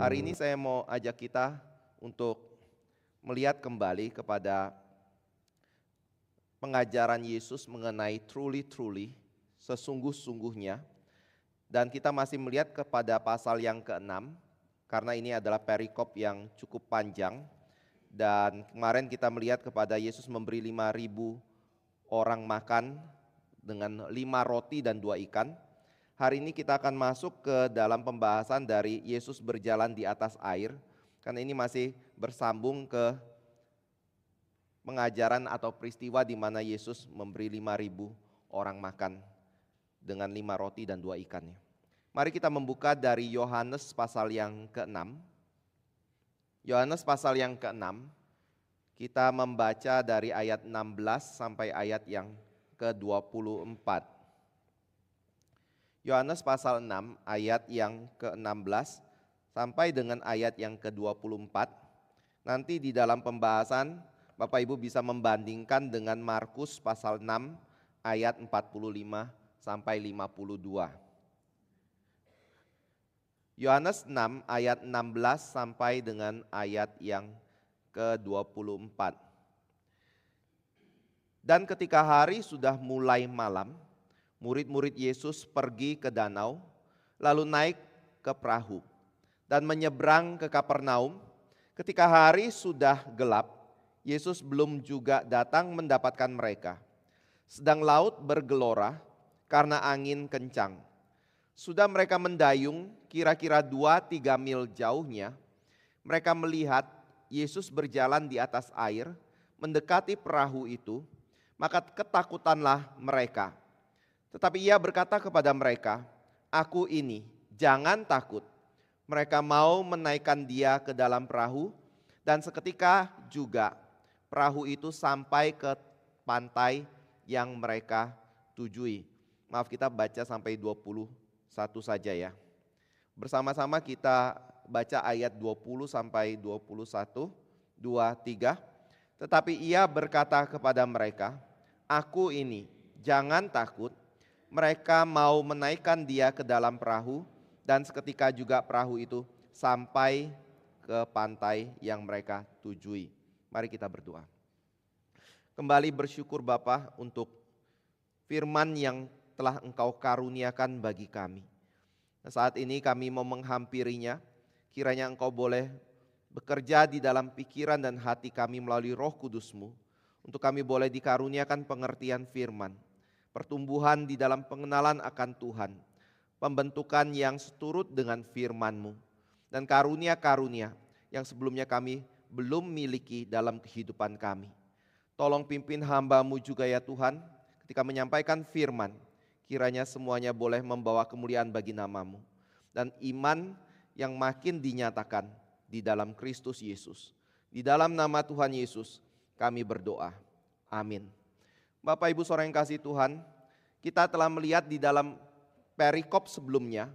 Hari ini saya mau ajak kita untuk melihat kembali kepada pengajaran Yesus mengenai truly, sesungguh-sungguhnya. Dan kita masih melihat kepada pasal yang ke-6, karena ini adalah perikop yang cukup panjang. Dan kemarin kita melihat kepada Yesus memberi 5.000 orang makan dengan 5 roti dan 2 ikan. Hari ini kita akan masuk ke dalam pembahasan dari Yesus berjalan di atas air, karena ini masih bersambung ke pengajaran atau peristiwa di mana Yesus memberi 5.000 orang makan dengan 5 roti dan 2 ikannya. Mari kita membuka dari Yohanes pasal yang ke-6. Yohanes pasal yang ke-6, kita membaca dari ayat 16 sampai ayat yang ke-24. Yohanes pasal 6 ayat yang ke-16 sampai dengan ayat yang ke-24. Nanti di dalam pembahasan Bapak Ibu bisa membandingkan dengan Markus pasal 6 ayat 45 sampai 52. Yohanes 6 ayat 16 sampai dengan ayat yang ke-24. Dan ketika hari sudah mulai malam, murid-murid Yesus pergi ke danau, lalu naik ke perahu dan menyeberang ke Kapernaum. Ketika hari sudah gelap, Yesus belum juga datang mendapatkan mereka. Sedang laut bergelora karena angin kencang. Sudah mereka mendayung kira-kira 2-3 mil jauhnya, mereka melihat Yesus berjalan di atas air, mendekati perahu itu, maka ketakutanlah mereka. Tetapi ia berkata kepada mereka, "Aku ini, jangan takut." Mereka mau menaikkan dia ke dalam perahu, dan seketika juga perahu itu sampai ke pantai yang mereka tujui. Maaf, kita baca sampai 21 saja ya. Bersama-sama kita baca ayat 20 sampai 21, 2, 3. Tetapi ia berkata kepada mereka, "Aku ini, jangan takut." Mereka mau menaikkan dia ke dalam perahu, dan seketika juga perahu itu sampai ke pantai yang mereka tujui. Mari kita berdoa. Kembali bersyukur Bapa untuk firman yang telah Engkau karuniakan bagi kami. Nah, saat ini kami mau menghampirinya, kiranya Engkau boleh bekerja di dalam pikiran dan hati kami melalui Roh Kudus-Mu, untuk kami boleh dikaruniakan pengertian firman, pertumbuhan di dalam pengenalan akan Tuhan, pembentukan yang seturut dengan firman-Mu, dan karunia-karunia yang sebelumnya kami belum miliki dalam kehidupan kami. Tolong pimpin hamba-Mu juga ya Tuhan, ketika menyampaikan firman, kiranya semuanya boleh membawa kemuliaan bagi nama-Mu, dan iman yang makin dinyatakan di dalam Kristus Yesus. Di dalam nama Tuhan Yesus kami berdoa. Amin. Bapak Ibu saudara yang kasih Tuhan, kita telah melihat di dalam perikop sebelumnya,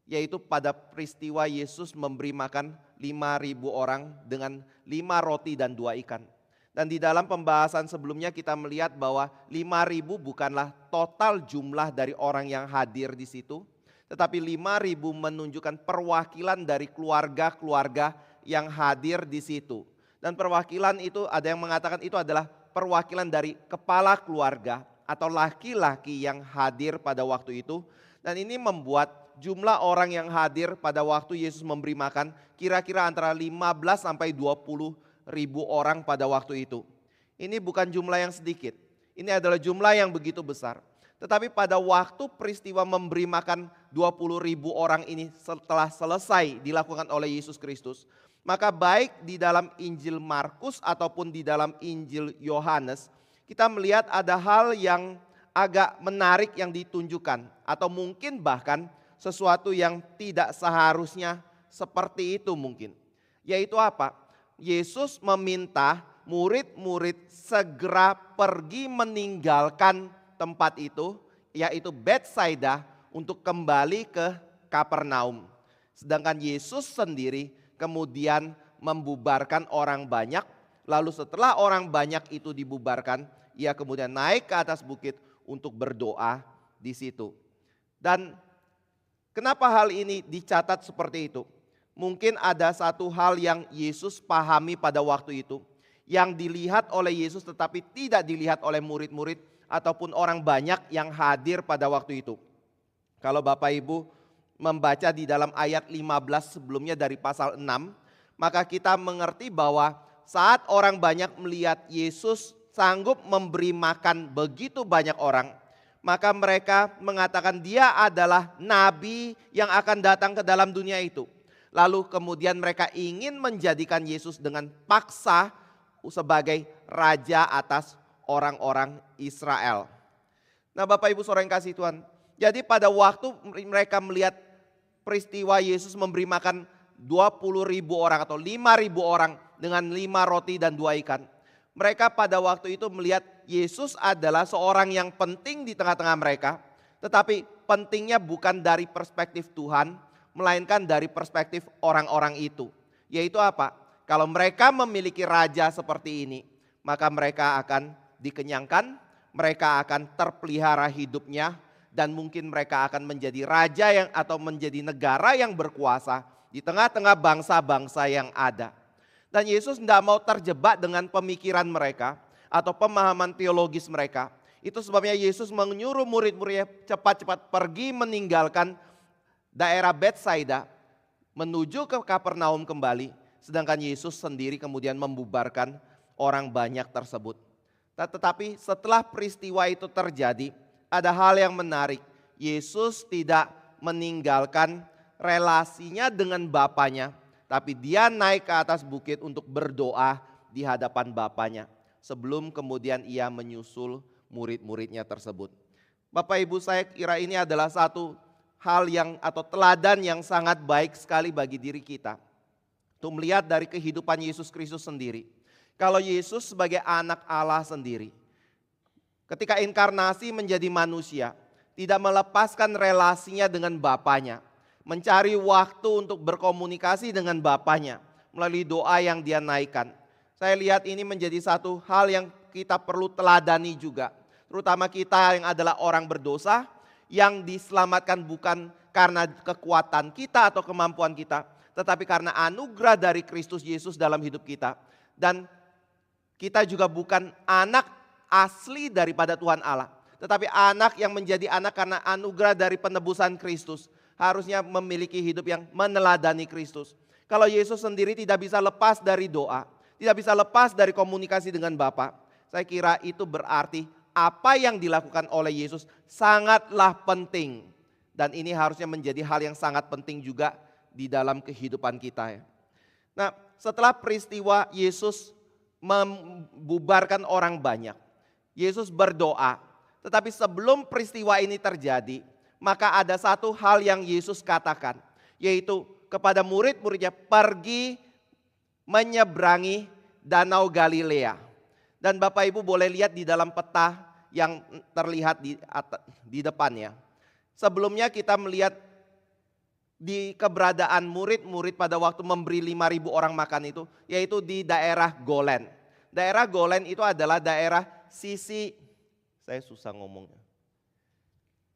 yaitu pada peristiwa Yesus memberi makan 5.000 orang dengan 5 roti dan 2 ikan. Dan di dalam pembahasan sebelumnya kita melihat bahwa 5.000 bukanlah total jumlah dari orang yang hadir di situ, tetapi 5.000 menunjukkan perwakilan dari keluarga-keluarga yang hadir di situ. Dan perwakilan itu ada yang mengatakan itu adalah perwakilan dari kepala keluarga atau laki-laki yang hadir pada waktu itu. Dan ini membuat jumlah orang yang hadir pada waktu Yesus memberi makan kira-kira antara 15 sampai 20 ribu orang pada waktu itu. Ini bukan jumlah yang sedikit, ini adalah jumlah yang begitu besar. Tetapi pada waktu peristiwa memberi makan 20 ribu orang ini setelah selesai dilakukan oleh Yesus Kristus, maka baik di dalam Injil Markus ataupun di dalam Injil Yohanes, kita melihat ada hal yang agak menarik yang ditunjukkan, atau mungkin bahkan sesuatu yang tidak seharusnya seperti itu mungkin. Yaitu apa? Yesus meminta murid-murid segera pergi meninggalkan tempat itu, yaitu Betsaida, untuk kembali ke Kapernaum. Sedangkan Yesus sendiri kemudian membubarkan orang banyak, lalu setelah orang banyak itu dibubarkan, ia kemudian naik ke atas bukit untuk berdoa di situ. Dan kenapa hal ini dicatat seperti itu? mungkin ada satu hal yang Yesus pahami pada waktu itu, yang dilihat oleh Yesus tetapi tidak dilihat oleh murid-murid ataupun orang banyak yang hadir pada waktu itu. Kalau Bapak Ibu membaca di dalam ayat 15 sebelumnya dari pasal 6, maka kita mengerti bahwa saat orang banyak melihat Yesus sanggup memberi makan begitu banyak orang, maka mereka mengatakan dia adalah nabi yang akan datang ke dalam dunia itu. Lalu kemudian mereka ingin menjadikan Yesus dengan paksa sebagai raja atas orang-orang Israel. Nah Bapak Ibu Saudara yang kasih Tuhan, jadi pada waktu mereka melihat peristiwa Yesus memberi makan 20.000 orang atau 5.000 orang dengan 5 roti dan 2 ikan. Mereka pada waktu itu melihat Yesus adalah seorang yang penting di tengah-tengah mereka. Tetapi pentingnya bukan dari perspektif Tuhan, melainkan dari perspektif orang-orang itu. Yaitu apa? Kalau mereka memiliki raja seperti ini, maka mereka akan dikenyangkan, mereka akan terpelihara hidupnya, dan mungkin mereka akan menjadi raja yang atau menjadi negara yang berkuasa di tengah-tengah bangsa-bangsa yang ada. Dan Yesus tidak mau terjebak dengan pemikiran mereka atau pemahaman teologis mereka. Itu sebabnya Yesus menyuruh murid-muridnya cepat-cepat pergi meninggalkan daerah Betsaida menuju ke Kapernaum kembali. Sedangkan Yesus sendiri kemudian membubarkan orang banyak tersebut. Tetapi setelah peristiwa itu terjadi, ada hal yang menarik. Yesus tidak meninggalkan relasinya dengan Bapanya, tapi dia naik ke atas bukit untuk berdoa di hadapan Bapanya. Sebelum kemudian ia menyusul murid-muridnya tersebut. Bapak Ibu, saya kira ini adalah satu hal yang atau teladan yang sangat baik sekali bagi diri kita. Untuk melihat dari kehidupan Yesus Kristus sendiri. Kalau Yesus sebagai anak Allah sendiri, ketika inkarnasi menjadi manusia, tidak melepaskan relasinya dengan Bapanya, mencari waktu untuk berkomunikasi dengan Bapanya melalui doa yang dia naikkan. Saya lihat ini menjadi satu hal yang kita perlu teladani juga. Terutama kita yang adalah orang berdosa, yang diselamatkan bukan karena kekuatan kita atau kemampuan kita, tetapi karena anugerah dari Kristus Yesus dalam hidup kita. Dan kita juga bukan anak asli daripada Tuhan Allah, tetapi anak yang menjadi anak karena anugerah dari penebusan Kristus. Harusnya memiliki hidup yang meneladani Kristus. Kalau Yesus sendiri tidak bisa lepas dari doa, tidak bisa lepas dari komunikasi dengan Bapa, saya kira itu berarti apa yang dilakukan oleh Yesus sangatlah penting. Dan ini harusnya menjadi hal yang sangat penting juga di dalam kehidupan kita. Nah, setelah peristiwa Yesus membubarkan orang banyak, Yesus berdoa. Tetapi sebelum peristiwa ini terjadi, maka ada satu hal yang Yesus katakan, yaitu kepada murid-muridnya, pergi menyeberangi Danau Galilea. Dan Bapak Ibu boleh lihat di dalam peta yang terlihat di depannya. Sebelumnya kita melihat di keberadaan murid-murid pada waktu memberi 5.000 orang makan itu, yaitu di daerah Golan. Daerah Golan itu adalah daerah sisi, saya susah ngomongnya.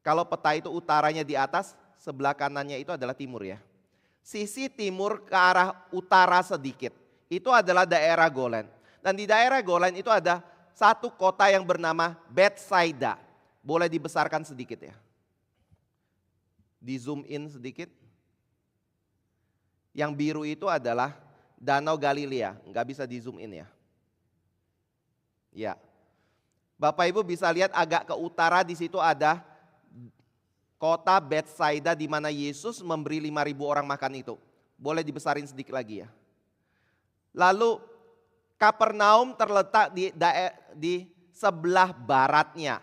Kalau peta itu utaranya di atas, sebelah kanannya itu adalah timur ya. Sisi timur ke arah utara sedikit, itu adalah daerah Golan. Dan di daerah Golan itu ada satu kota yang bernama Betsaida. Boleh dibesarkan sedikit ya. Di zoom in sedikit. Yang biru itu adalah Danau Galilea, nggak bisa di zoom in ya. Ya, Bapak Ibu bisa lihat agak ke utara di situ ada kota Betsaida di mana Yesus memberi 5.000 orang makan itu. Boleh dibesarin sedikit lagi ya. Lalu Kapernaum terletak di sebelah baratnya.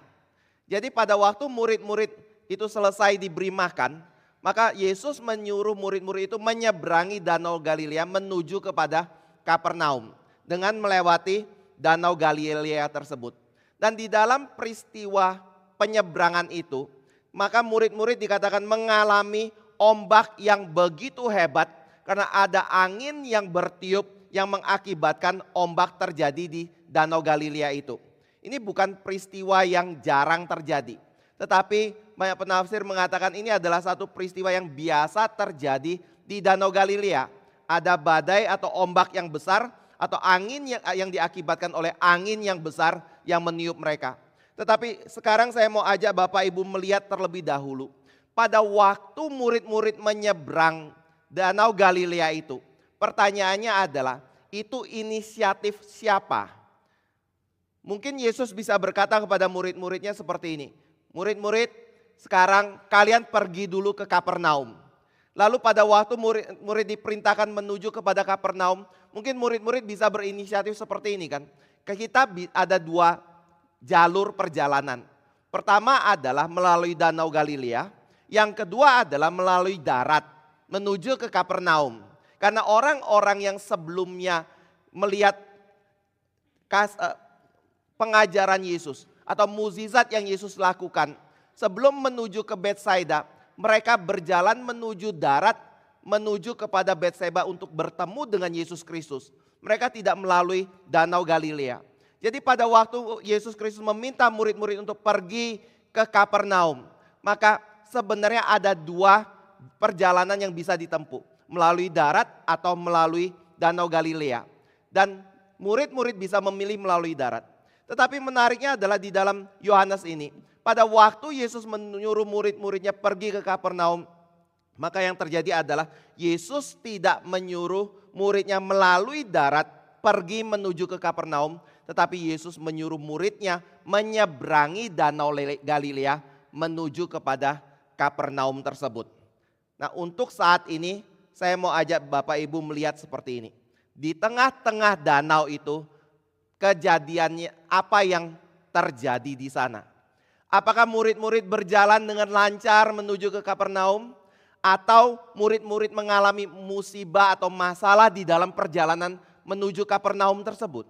Jadi pada waktu murid-murid itu selesai diberi makan, maka Yesus menyuruh murid-murid itu menyeberangi Danau Galilea menuju kepada Kapernaum dengan melewati Danau Galilea tersebut. Dan di dalam peristiwa penyeberangan itu, maka murid-murid dikatakan mengalami ombak yang begitu hebat karena ada angin yang bertiup yang mengakibatkan ombak terjadi di Danau Galilea itu. Ini bukan peristiwa yang jarang terjadi, tetapi banyak penafsir mengatakan ini adalah satu peristiwa yang biasa terjadi di Danau Galilea ada badai atau ombak yang besar atau angin yang diakibatkan oleh angin yang besar yang meniup mereka. Tetapi sekarang saya mau ajak Bapak Ibu melihat terlebih dahulu. Pada waktu murid-murid menyeberang Danau Galilea itu, pertanyaannya adalah, itu inisiatif siapa? Mungkin Yesus bisa berkata kepada murid-muridnya seperti ini. Murid-murid, sekarang kalian pergi dulu ke Kapernaum. Lalu pada waktu murid diperintahkan menuju kepada Kapernaum, mungkin murid-murid bisa berinisiatif seperti ini kan. Kita ada dua jalur perjalanan. Pertama adalah melalui Danau Galilea, yang kedua adalah melalui darat menuju ke Kapernaum. Karena orang-orang yang sebelumnya melihat pengajaran Yesus atau mukjizat yang Yesus lakukan, sebelum menuju ke Betsaida, mereka berjalan menuju darat, menuju kepada Betsaida untuk bertemu dengan Yesus Kristus. Mereka tidak melalui Danau Galilea. Jadi pada waktu Yesus Kristus meminta murid-murid untuk pergi ke Kapernaum, maka sebenarnya ada dua perjalanan yang bisa ditempuh, melalui darat atau melalui Danau Galilea. Dan murid-murid bisa memilih melalui darat. Tetapi menariknya adalah di dalam Yohanes ini, pada waktu Yesus menyuruh murid-muridnya pergi ke Kapernaum, maka yang terjadi adalah Yesus tidak menyuruh muridnya melalui darat pergi menuju ke Kapernaum, tetapi Yesus menyuruh muridnya menyeberangi Danau Galilea menuju kepada Kapernaum tersebut. Nah, untuk saat ini saya mau ajak Bapak Ibu melihat seperti ini. Di tengah-tengah danau itu, kejadiannya apa yang terjadi di sana? Apakah murid-murid berjalan dengan lancar menuju ke Kapernaum? Atau murid-murid mengalami musibah atau masalah di dalam perjalanan menuju Kapernaum tersebut?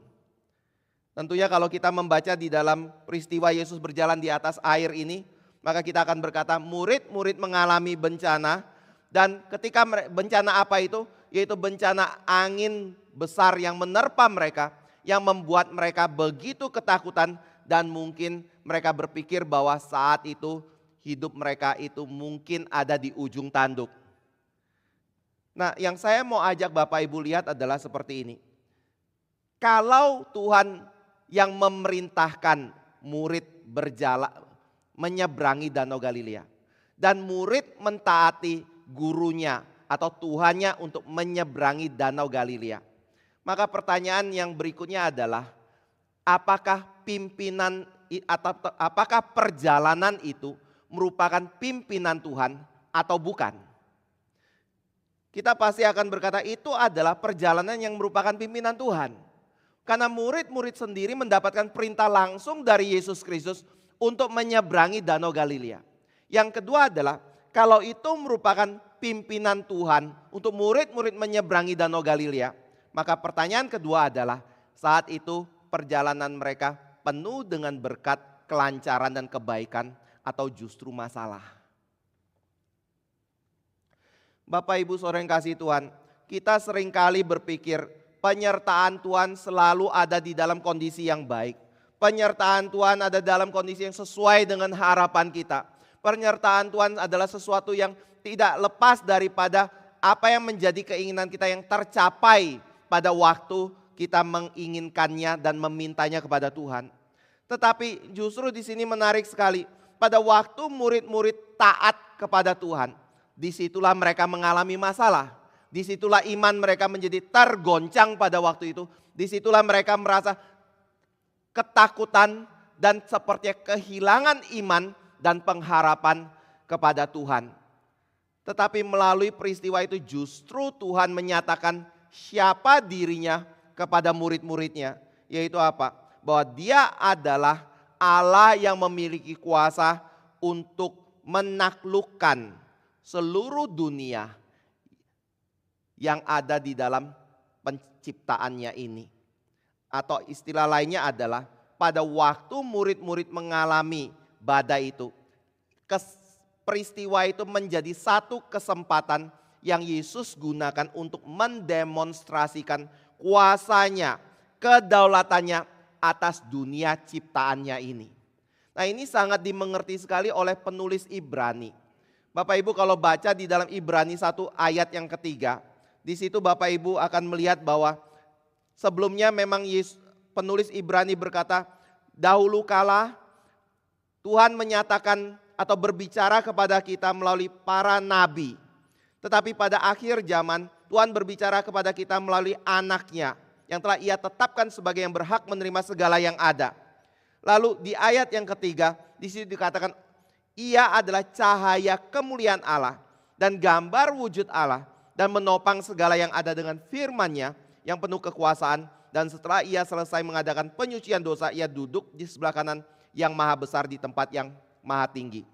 Tentunya kalau kita membaca di dalam peristiwa Yesus berjalan di atas air ini, maka kita akan berkata murid-murid mengalami bencana. Dan ketika bencana apa itu? Yaitu bencana angin besar yang menerpa mereka, yang membuat mereka begitu ketakutan, dan mungkin mereka berpikir bahwa saat itu hidup mereka itu mungkin ada di ujung tanduk. Nah, yang saya mau ajak Bapak Ibu lihat adalah seperti ini. Kalau Tuhan yang memerintahkan murid berjalan menyeberangi Danau Galilea, dan murid mentaati gurunya atau Tuhannya untuk menyeberangi Danau Galilea, maka pertanyaan yang berikutnya adalah, apakah apakah perjalanan itu merupakan pimpinan Tuhan atau bukan? Kita pasti akan berkata itu adalah perjalanan yang merupakan pimpinan Tuhan. Karena murid-murid sendiri mendapatkan perintah langsung dari Yesus Kristus untuk menyeberangi Danau Galilea. Yang kedua adalah, kalau itu merupakan pimpinan Tuhan untuk murid-murid menyeberangi Danau Galilea, maka pertanyaan kedua adalah, saat itu perjalanan mereka penuh dengan berkat, kelancaran dan kebaikan, atau justru masalah? Bapak Ibu Saudara yang kasih Tuhan, kita seringkali berpikir penyertaan Tuhan selalu ada di dalam kondisi yang baik. Penyertaan Tuhan ada dalam kondisi yang sesuai dengan harapan kita. Penyertaan Tuhan adalah sesuatu yang tidak lepas daripada apa yang menjadi keinginan kita yang tercapai pada waktu kita menginginkannya dan memintanya kepada Tuhan. Tetapi justru di sini menarik sekali. Pada waktu murid-murid taat kepada Tuhan, disitulah mereka mengalami masalah. Disitulah iman mereka menjadi tergoncang pada waktu itu. Disitulah mereka merasa ketakutan dan sepertinya kehilangan iman dan pengharapan kepada Tuhan. Tetapi melalui peristiwa itu justru Tuhan menyatakan siapa dirinya kepada murid-muridnya. Yaitu apa? Bahwa dia adalah Allah yang memiliki kuasa untuk menaklukkan seluruh dunia yang ada di dalam penciptaannya ini. Atau istilah lainnya adalah pada waktu murid-murid mengalami badai itu, peristiwa itu menjadi satu kesempatan yang Yesus gunakan untuk mendemonstrasikan kuasanya, kedaulatannya atas dunia ciptaannya ini. Nah, ini sangat dimengerti sekali oleh penulis Ibrani. Bapak Ibu kalau baca di dalam Ibrani 1 ayat yang ketiga, di situ Bapak Ibu akan melihat bahwa sebelumnya memang penulis Ibrani berkata, dahulu kala Tuhan menyatakan atau berbicara kepada kita melalui para nabi. Tetapi pada akhir zaman Tuhan berbicara kepada kita melalui anaknya yang telah ia tetapkan sebagai yang berhak menerima segala yang ada. Lalu di ayat yang ketiga di situ dikatakan ia adalah cahaya kemuliaan Allah dan gambar wujud Allah dan menopang segala yang ada dengan firman-Nya yang penuh kekuasaan. Dan setelah ia selesai mengadakan penyucian dosa, ia duduk di sebelah kanan yang maha besar di tempat yang maha tinggi.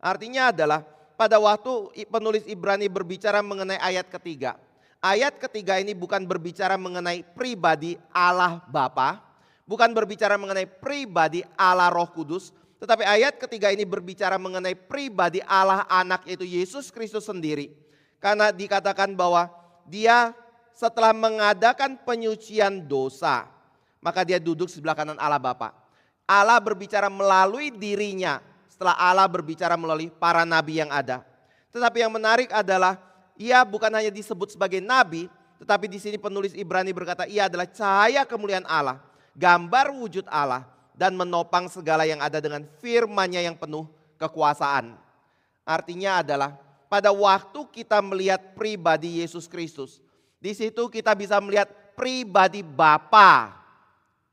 Artinya adalah pada waktu penulis Ibrani berbicara mengenai ayat ketiga. Ayat ketiga ini bukan berbicara mengenai pribadi Allah Bapa, bukan berbicara mengenai pribadi Allah Roh Kudus, tetapi ayat ketiga ini berbicara mengenai pribadi Allah Anak yaitu Yesus Kristus sendiri. Karena dikatakan bahwa dia setelah mengadakan penyucian dosa, maka dia duduk sebelah kanan Allah Bapa. Allah berbicara melalui dirinya setelah Allah berbicara melalui para nabi yang ada. Tetapi yang menarik adalah ia bukan hanya disebut sebagai nabi, tetapi di sini penulis Ibrani berkata ia adalah cahaya kemuliaan Allah, gambar wujud Allah dan menopang segala yang ada dengan firman-Nya yang penuh kekuasaan. Artinya adalah pada waktu kita melihat pribadi Yesus Kristus, di situ kita bisa melihat pribadi Bapa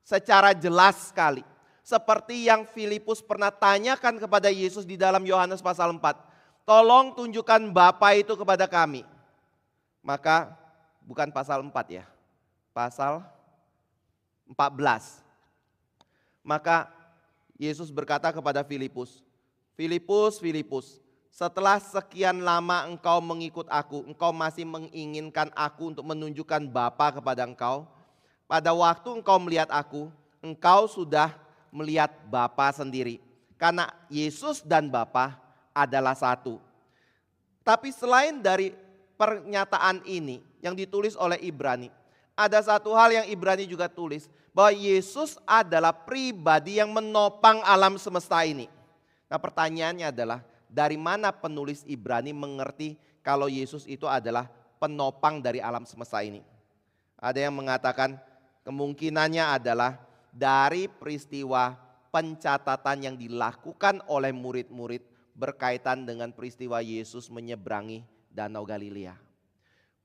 secara jelas sekali. Seperti yang Filipus pernah tanyakan kepada Yesus di dalam Yohanes pasal 4. Tolong tunjukkan Bapa itu kepada kami. Maka bukan pasal 4 ya, pasal 14. Maka Yesus berkata kepada Filipus, Filipus, setelah sekian lama engkau mengikut aku, engkau masih menginginkan aku untuk menunjukkan Bapa kepada engkau. Pada waktu engkau melihat aku, engkau sudah melihat Bapa sendiri. Karena Yesus dan Bapa adalah satu. Tapi selain dari pernyataan ini yang ditulis oleh Ibrani, ada satu hal yang Ibrani juga tulis, bahwa Yesus adalah pribadi yang menopang alam semesta ini. Nah pertanyaannya adalah, dari mana penulis Ibrani mengerti kalau Yesus itu adalah penopang dari alam semesta ini? Ada yang mengatakan kemungkinannya adalah dari peristiwa pencatatan yang dilakukan oleh murid-murid berkaitan dengan peristiwa Yesus menyeberangi Danau Galilea.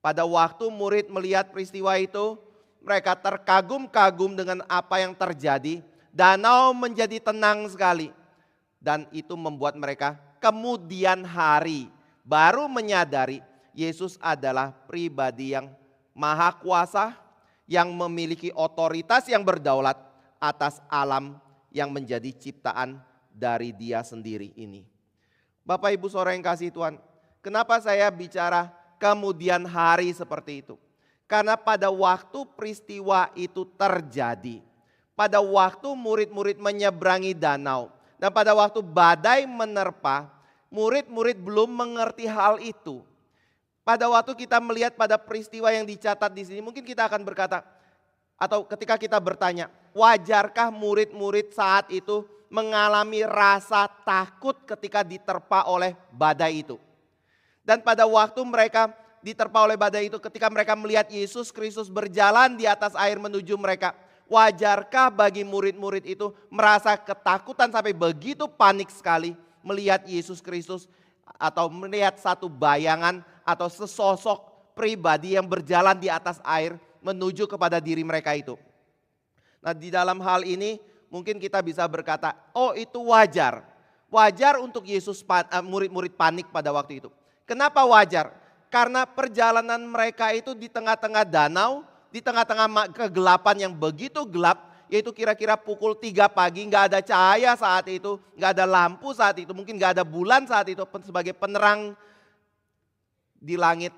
Pada waktu murid melihat peristiwa itu, mereka terkagum-kagum dengan apa yang terjadi. Danau menjadi tenang sekali. Dan itu membuat mereka kemudian hari baru menyadari Yesus adalah pribadi yang maha kuasa, yang memiliki otoritas yang berdaulat atas alam yang menjadi ciptaan dari Dia sendiri ini. Bapak Ibu Saudara yang kasih Tuhan, kenapa saya bicara kemudian hari seperti itu? Karena pada waktu peristiwa itu terjadi, pada waktu murid-murid menyeberangi danau, dan pada waktu badai menerpa, murid-murid belum mengerti hal itu. Pada waktu kita melihat pada peristiwa yang dicatat di sini, mungkin kita akan berkata, atau ketika kita bertanya, wajarkah murid-murid saat itu mengalami rasa takut ketika diterpa oleh badai itu? Dan pada waktu mereka diterpa oleh badai itu, ketika mereka melihat Yesus Kristus berjalan di atas air menuju mereka, wajarkah bagi murid-murid itu merasa ketakutan sampai begitu panik sekali melihat Yesus Kristus atau melihat satu bayangan atau sesosok pribadi yang berjalan di atas air menuju kepada diri mereka itu? Nah di dalam hal ini mungkin kita bisa berkata, oh itu wajar. Wajar untuk murid-murid panik pada waktu itu. Kenapa wajar? Karena perjalanan mereka itu di tengah-tengah danau, di tengah-tengah kegelapan yang begitu gelap, yaitu kira-kira pukul 3 pagi, gak ada cahaya saat itu, gak ada lampu saat itu, mungkin gak ada bulan saat itu sebagai penerang di langit,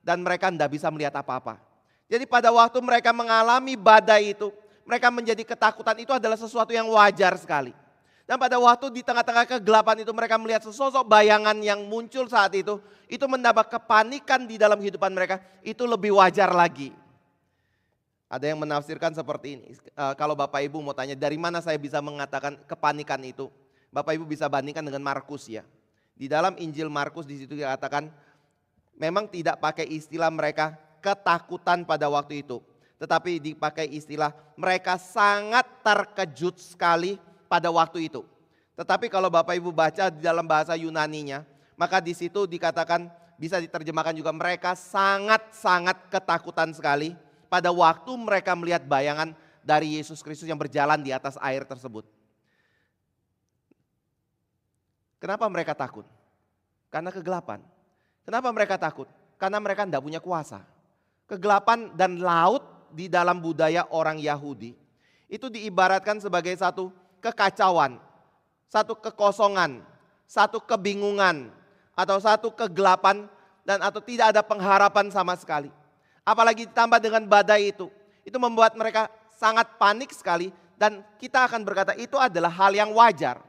dan mereka tidak bisa melihat apa-apa. Jadi pada waktu mereka mengalami badai itu, mereka menjadi ketakutan, itu adalah sesuatu yang wajar sekali. Dan pada waktu di tengah-tengah kegelapan itu mereka melihat sesosok bayangan yang muncul saat itu menambah kepanikan di dalam kehidupan mereka, itu lebih wajar lagi. Ada yang menafsirkan seperti ini, kalau Bapak Ibu mau tanya dari mana saya bisa mengatakan kepanikan itu, Bapak Ibu bisa bandingkan dengan Markus ya. Di dalam Injil Markus di situ dikatakan memang tidak pakai istilah mereka ketakutan pada waktu itu, tetapi dipakai istilah mereka sangat terkejut sekali pada waktu itu. Tetapi kalau Bapak Ibu baca di dalam bahasa Yunaninya, maka di situ dikatakan bisa diterjemahkan juga mereka sangat-sangat ketakutan sekali pada waktu mereka melihat bayangan dari Yesus Kristus yang berjalan di atas air tersebut. Kenapa mereka takut? Karena kegelapan. Kenapa mereka takut? Karena mereka tidak punya kuasa. Kegelapan dan laut di dalam budaya orang Yahudi itu diibaratkan sebagai satu kekacauan, satu kekosongan, satu kebingungan, atau satu kegelapan dan atau tidak ada pengharapan sama sekali. Apalagi ditambah dengan badai itu membuat mereka sangat panik sekali dan kita akan berkata itu adalah hal yang wajar.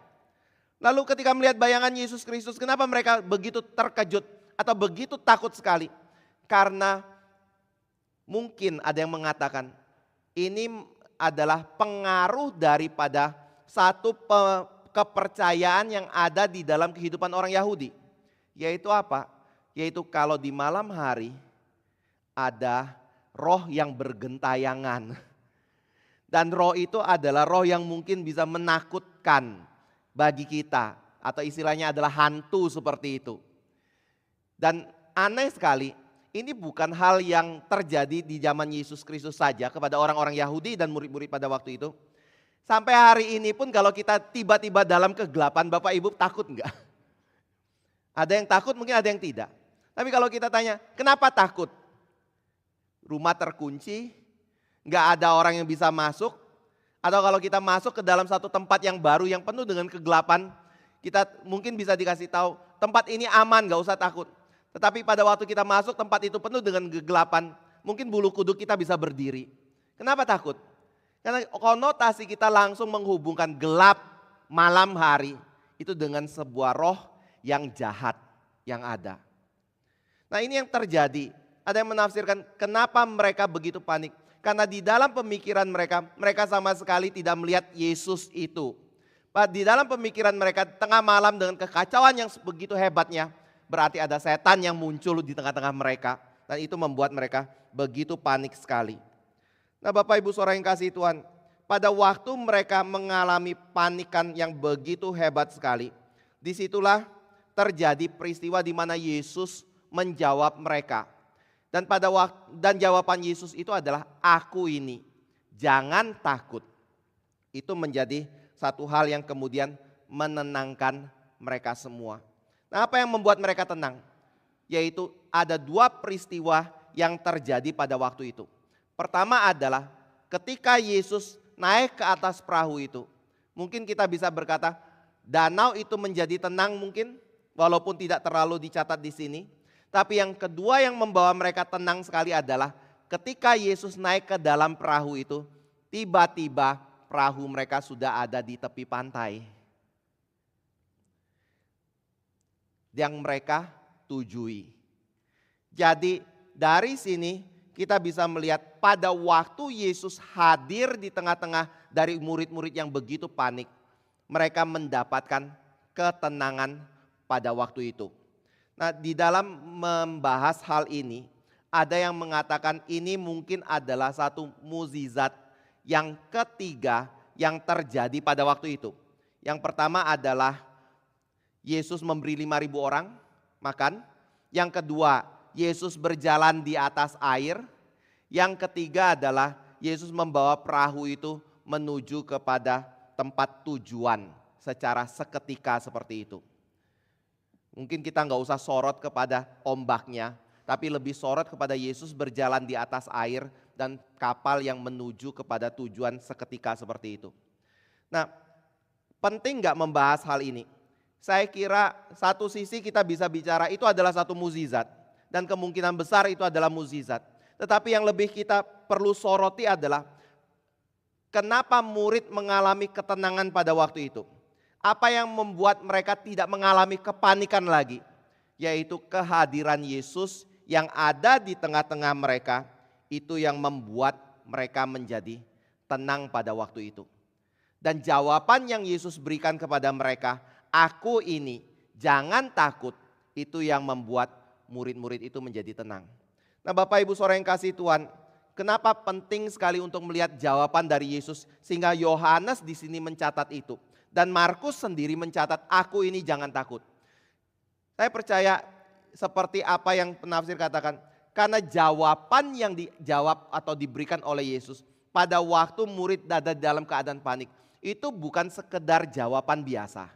Lalu ketika melihat bayangan Yesus Kristus, kenapa mereka begitu terkejut atau begitu takut sekali? Karena mungkin ada yang mengatakan ini adalah pengaruh daripada satu kepercayaan yang ada di dalam kehidupan orang Yahudi. Yaitu apa? Yaitu kalau di malam hari ada roh yang bergentayangan. Dan roh itu adalah roh yang mungkin bisa menakutkan bagi kita, atau istilahnya adalah hantu seperti itu. Dan aneh sekali, ini bukan hal yang terjadi di zaman Yesus Kristus saja kepada orang-orang Yahudi dan murid-murid pada waktu itu. Sampai hari ini pun kalau kita tiba-tiba dalam kegelapan, Bapak Ibu takut enggak? Ada yang takut, mungkin ada yang tidak. Tapi kalau kita tanya, kenapa takut? Rumah terkunci, enggak ada orang yang bisa masuk. Atau kalau kita masuk ke dalam satu tempat yang baru yang penuh dengan kegelapan, kita mungkin bisa dikasih tahu tempat ini aman, gak usah takut. Tetapi pada waktu kita masuk tempat itu penuh dengan kegelapan, mungkin bulu kuduk kita bisa berdiri. Kenapa takut? Karena konotasi kita langsung menghubungkan gelap malam hari itu dengan sebuah roh yang jahat yang ada. Nah ini yang terjadi. Ada yang menafsirkan kenapa mereka begitu panik. Karena di dalam pemikiran mereka sama sekali tidak melihat Yesus itu. Di dalam pemikiran mereka tengah malam dengan kekacauan yang begitu hebatnya, berarti ada setan yang muncul di tengah-tengah mereka. Dan itu membuat mereka begitu panik sekali. Nah Bapak Ibu Saudara yang kasih Tuhan, pada waktu mereka mengalami panikan yang begitu hebat sekali, disitulah terjadi peristiwa di mana Yesus menjawab mereka. Dan jawaban Yesus itu adalah aku ini, jangan takut. Itu menjadi satu hal yang kemudian menenangkan mereka semua. Nah apa yang membuat mereka tenang? Yaitu ada dua peristiwa yang terjadi pada waktu itu. Pertama adalah ketika Yesus naik ke atas perahu itu. Mungkin kita bisa berkata danau itu menjadi tenang mungkin, walaupun tidak terlalu dicatat di sini. Tapi yang kedua yang membawa mereka tenang sekali adalah ketika Yesus naik ke dalam perahu itu, tiba-tiba perahu mereka sudah ada di tepi pantai. Yang mereka tujui. Jadi dari sini kita bisa melihat pada waktu Yesus hadir di tengah-tengah dari murid-murid yang begitu panik, mereka mendapatkan ketenangan pada waktu itu. Nah di dalam membahas hal ini, ada yang mengatakan ini mungkin adalah satu mukjizat yang ketiga yang terjadi pada waktu itu. Yang pertama adalah Yesus memberi 5.000 orang makan. Yang kedua, Yesus berjalan di atas air. Yang ketiga adalah Yesus membawa perahu itu menuju kepada tempat tujuan secara seketika seperti itu. Mungkin kita nggak usah sorot kepada ombaknya, tapi lebih sorot kepada Yesus berjalan di atas air dan kapal yang menuju kepada tujuan seketika seperti itu. Nah, penting nggak membahas hal ini? Saya kira satu sisi kita bisa bicara itu adalah satu mukjizat dan kemungkinan besar itu adalah mukjizat. Tetapi yang lebih kita perlu soroti adalah kenapa murid mengalami ketenangan pada waktu itu? Apa yang membuat mereka tidak mengalami kepanikan lagi? Yaitu kehadiran Yesus yang ada di tengah-tengah mereka, itu yang membuat mereka menjadi tenang pada waktu itu. Dan jawaban yang Yesus berikan kepada mereka, aku ini, jangan takut, itu yang membuat murid-murid itu menjadi tenang. Nah Bapak Ibu Saudara yang kasih Tuhan, kenapa penting sekali untuk melihat jawaban dari Yesus sehingga Yohanes di sini mencatat itu. Dan Markus sendiri mencatat, aku ini jangan takut. Saya percaya seperti apa yang penafsir katakan, karena jawaban yang dijawab atau diberikan oleh Yesus pada waktu murid ada dalam keadaan panik, itu bukan sekedar jawaban biasa.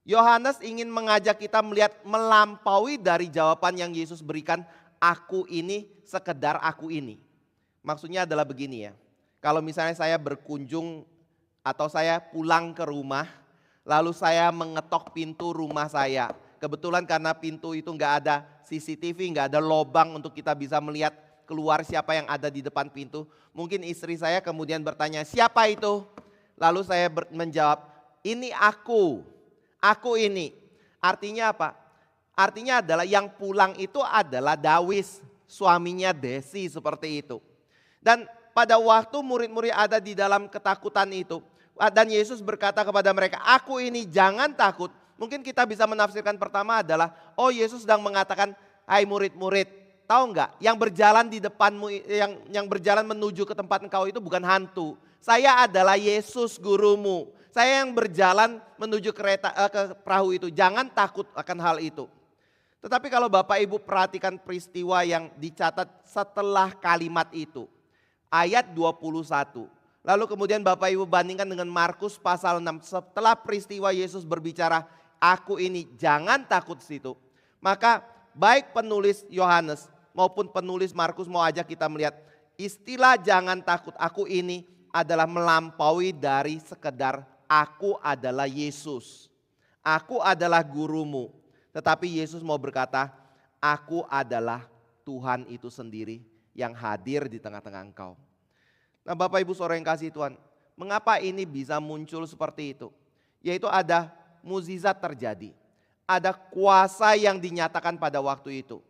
Yohanes ingin mengajak kita melihat melampaui dari jawaban yang Yesus berikan, aku ini sekedar aku ini. Maksudnya adalah begini ya, kalau misalnya saya berkunjung atau saya pulang ke rumah, lalu saya mengetok pintu rumah saya. Kebetulan karena pintu itu nggak ada CCTV, nggak ada lobang untuk kita bisa melihat keluar siapa yang ada di depan pintu. Mungkin istri saya kemudian bertanya, siapa itu? Lalu saya menjawab, ini aku ini. Artinya apa? Artinya adalah yang pulang itu adalah Dawis, suaminya Desi, seperti itu. Dan pada waktu murid-murid ada di dalam ketakutan itu, dan Yesus berkata kepada mereka, aku ini jangan takut. Mungkin kita bisa menafsirkan pertama adalah, oh Yesus sedang mengatakan, hai murid-murid, tahu nggak? Yang berjalan di depanmu, yang berjalan menuju ke tempat engkau itu bukan hantu. Saya adalah Yesus gurumu. Saya yang berjalan menuju ke perahu itu. Jangan takut akan hal itu. Tetapi kalau Bapak Ibu perhatikan peristiwa yang dicatat setelah kalimat itu. Ayat 21. Lalu kemudian Bapak Ibu bandingkan dengan Markus pasal 6. Setelah peristiwa Yesus berbicara, aku ini jangan takut situ. Maka baik penulis Yohanes maupun penulis Markus mau ajak kita melihat istilah jangan takut aku ini adalah melampaui dari sekedar aku adalah Yesus. Aku adalah gurumu. Tetapi Yesus mau berkata, aku adalah Tuhan itu sendiri yang hadir di tengah-tengah engkau. Nah Bapak Ibu Saudara yang kasih Tuhan, mengapa ini bisa muncul seperti itu? Yaitu ada mukjizat terjadi. Ada kuasa yang dinyatakan pada waktu itu.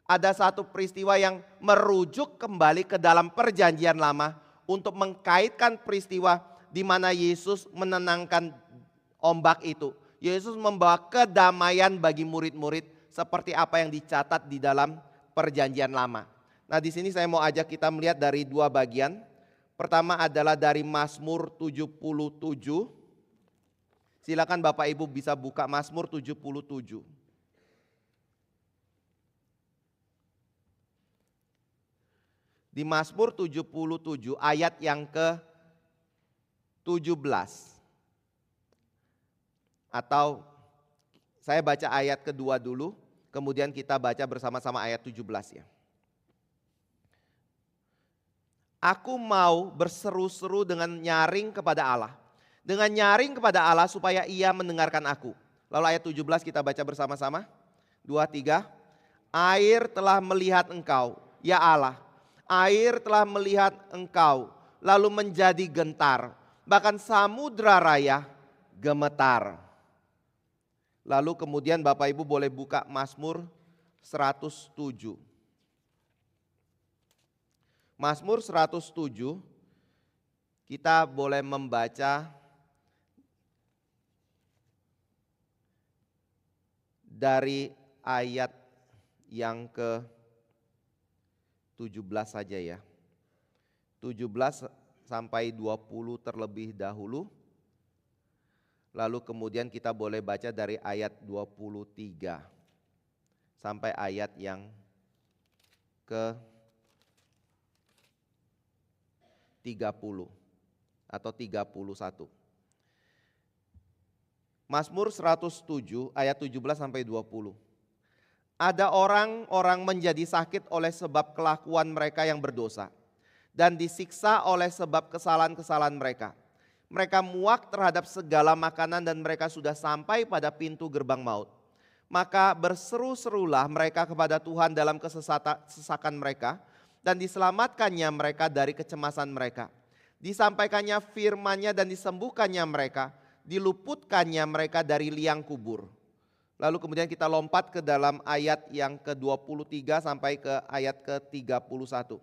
Ada satu peristiwa yang merujuk kembali ke dalam perjanjian lama untuk mengkaitkan peristiwa di mana Yesus menenangkan ombak itu. Yesus membawa kedamaian bagi murid-murid seperti apa yang dicatat di dalam perjanjian lama. Nah di sini saya mau ajak kita melihat dari dua bagian. Pertama adalah dari Mazmur 77. Silakan Bapak Ibu bisa buka Mazmur 77. Di Mazmur 77 ayat yang ke-17. Atau saya baca ayat kedua dulu, kemudian kita baca bersama-sama ayat 17 ya. Aku mau berseru-seru dengan nyaring kepada Allah. Dengan nyaring kepada Allah supaya ia mendengarkan aku. Lalu ayat 17 kita baca bersama-sama. 2, 3. Air telah melihat engkau, ya Allah. Air telah melihat engkau, lalu menjadi gentar. Bahkan samudra raya gemetar. Lalu kemudian Bapak Ibu boleh buka Mazmur 107. Mazmur 107 kita boleh membaca dari ayat yang ke-17 saja ya. 17 sampai 20 terlebih dahulu. Lalu kemudian kita boleh baca dari ayat 23 sampai ayat yang ke-30 atau 31. Mazmur 107 ayat 17 sampai 20. Ada orang-orang menjadi sakit oleh sebab kelakuan mereka yang berdosa dan disiksa oleh sebab kesalahan-kesalahan mereka. Mereka muak terhadap segala makanan dan mereka sudah sampai pada pintu gerbang maut. Maka berseru-serulah mereka kepada Tuhan dalam kesesakan mereka dan diselamatkannya mereka dari kecemasan mereka. Disampaikannya firman-Nya dan disembuhkannya mereka, diluputkannya mereka dari liang kubur. Lalu kemudian kita lompat ke dalam ayat yang ke-23 sampai ke ayat ke-31.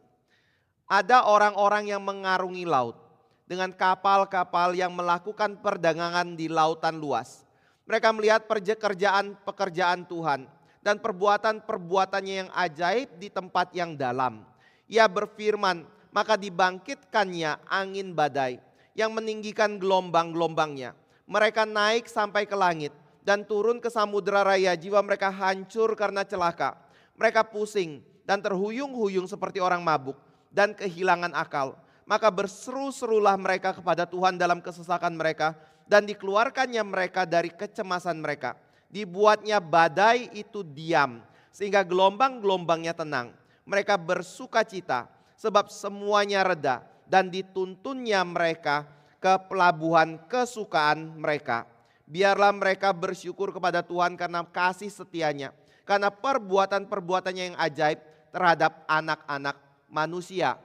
Ada orang-orang yang mengarungi laut dengan kapal-kapal yang melakukan perdagangan di lautan luas. Mereka melihat pekerjaan Tuhan dan perbuatan-perbuatannya yang ajaib di tempat yang dalam. Ia berfirman, maka dibangkitkannya angin badai yang meninggikan gelombang-gelombangnya. Mereka naik sampai ke langit dan turun ke samudera raya. Jiwa mereka hancur karena celaka. Mereka pusing dan terhuyung-huyung seperti orang mabuk dan kehilangan akal. Maka berseru-serulah mereka kepada Tuhan dalam kesesakan mereka, dan dikeluarkannya mereka dari kecemasan mereka. Dibuatnya badai itu diam, sehingga gelombang-gelombangnya tenang. Mereka bersuka cita, sebab semuanya reda, dan dituntunnya mereka ke pelabuhan kesukaan mereka. Biarlah mereka bersyukur kepada Tuhan karena kasih setianya, karena perbuatan-perbuatannya yang ajaib terhadap anak-anak manusia.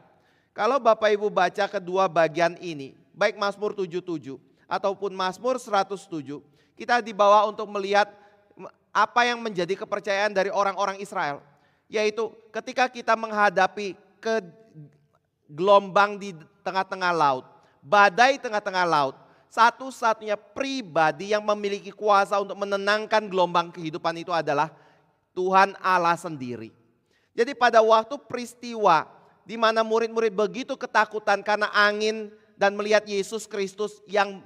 Kalau Bapak Ibu baca kedua bagian ini, baik Mazmur 77 ataupun Mazmur 107, kita dibawa untuk melihat apa yang menjadi kepercayaan dari orang-orang Israel. Yaitu ketika kita menghadapi gelombang di tengah-tengah laut, badai tengah-tengah laut, satu-satunya pribadi yang memiliki kuasa untuk menenangkan gelombang kehidupan itu adalah Tuhan Allah sendiri. Jadi pada waktu peristiwa di mana murid-murid begitu ketakutan karena angin dan melihat Yesus Kristus yang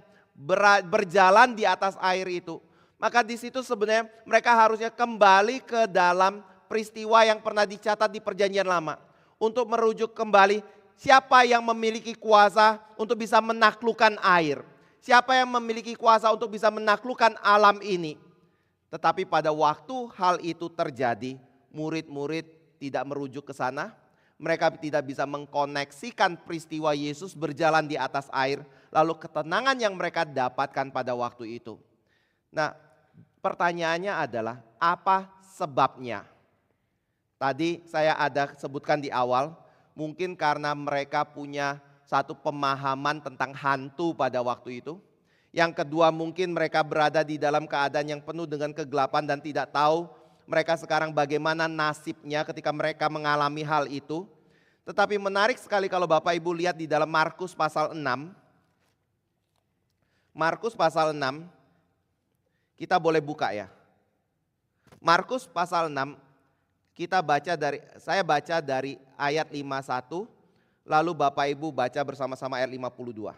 berjalan di atas air itu, maka di situ sebenarnya mereka harusnya kembali ke dalam peristiwa yang pernah dicatat di Perjanjian Lama untuk merujuk kembali siapa yang memiliki kuasa untuk bisa menaklukkan air, siapa yang memiliki kuasa untuk bisa menaklukkan alam ini. Tetapi pada waktu hal itu terjadi, murid-murid tidak merujuk ke sana. Mereka tidak bisa mengkoneksikan peristiwa Yesus berjalan di atas air, lalu ketenangan yang mereka dapatkan pada waktu itu. Nah, pertanyaannya adalah apa sebabnya? Tadi saya ada sebutkan di awal, mungkin karena mereka punya satu pemahaman tentang hantu pada waktu itu. Yang kedua, mungkin mereka berada di dalam keadaan yang penuh dengan kegelapan dan tidak tahu mereka sekarang bagaimana nasibnya ketika mereka mengalami hal itu. Tetapi menarik sekali kalau Bapak Ibu lihat di dalam Markus pasal 6. Markus pasal 6, kita boleh buka ya. Markus pasal 6, saya baca dari ayat 51, lalu Bapak Ibu baca bersama-sama ayat 52.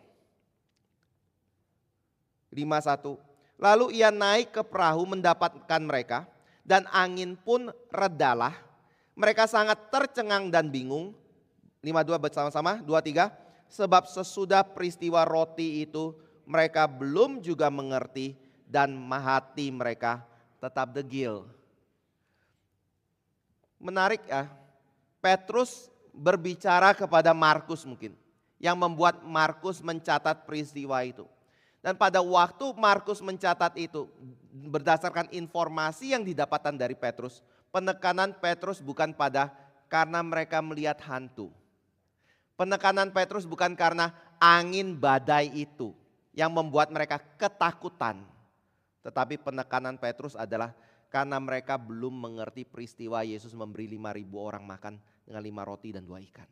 51. Lalu ia naik ke perahu mendapatkan mereka, dan angin pun redalah. Mereka sangat tercengang dan bingung. 52 bersama-sama, 23. Sebab sesudah peristiwa roti itu mereka belum juga mengerti dan hati mereka tetap degil. Menarik ya, Petrus berbicara kepada Markus mungkin, yang membuat Markus mencatat peristiwa itu. Dan pada waktu Markus mencatat itu, berdasarkan informasi yang didapatkan dari Petrus, penekanan Petrus bukan karena mereka melihat hantu. Penekanan Petrus bukan karena angin badai itu yang membuat mereka ketakutan. Tetapi penekanan Petrus adalah karena mereka belum mengerti peristiwa Yesus memberi 5.000 orang makan dengan 5 roti dan 2 ikan.